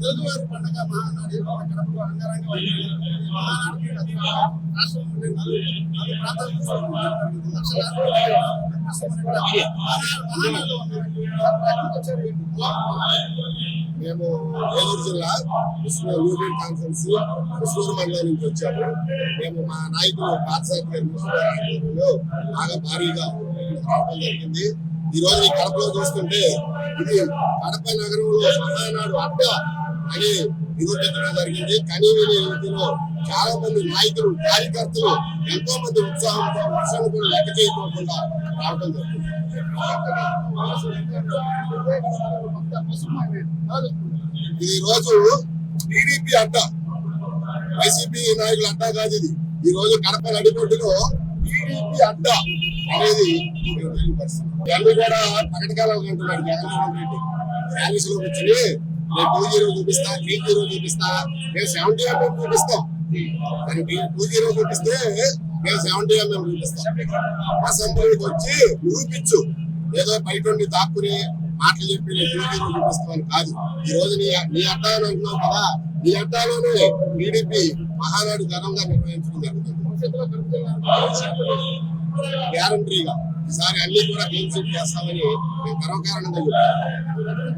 తెలుగువారి పండుగ మహానాడు కడపలో అంగరంగ మహానాడుకి రాష్ట్రంలోని నాలుగు ప్రాంతాలకు మేము ఏలూరు జిల్లా యూనియన్ కాన్ఫరెన్స్ కృష్ణూరు మండలం నుంచి వచ్చాము. మేము మా నాయకులు పార్థసారథి గారి బాగా భారీగా రావడం జరిగింది. ఈ రోజు ఈ కడపలో చూస్తుంటే ఇది కడప నగరంలో మహానాడు అడ్డ అని నిరూపించడం జరిగింది. కనీవిని రీతిలో చాలా మంది నాయకులు కార్యకర్తలు ఎంతో మంది ఉత్సాహంతో వర్షాలు కూడా లెక్క చేయకోకుండా రావడం జరిగింది. ఇది రోజు టీడీపీ అడ్డ, వైసీపీ నాయకుల అడ్డా కాదు. ఇది ఈ రోజు కడప నడిబొడ్డులో టీడీపీ అడ్డ అనేది ఇవన్నీ కూడా ప్రకటకాలం అంటున్నాడు జగన్మోహన్ రెడ్డి. ర్యాలీస్ లో కూర్చొని నేను 2-0 చూపిస్తా, 3-0 చూపిస్తా, మేము 70 MM చూపిస్తాం. కానీ 2-0 చూపిస్తే మేము 70 MM చూపిస్తాం. అసెంబ్లీకి వచ్చి నిరూపించు, ఏదో బయట ఉండి దాక్కుని మాటలు చెప్పి నేను 2-0 చూపిస్తామని కాదు. ఈ రోజు నీ అడ్డాను అంటున్నావు కదా, నీ అడ్డాలోనే టీడీపీ మహానాడు ఘనంగా నిర్వహించడం జరుగుతుంది. గ్యారంటీగా ఈసారి అన్ని కూడా క్లీన్ స్వీప్ చేస్తామని మేము గర్వకారణంగా చెప్తాం.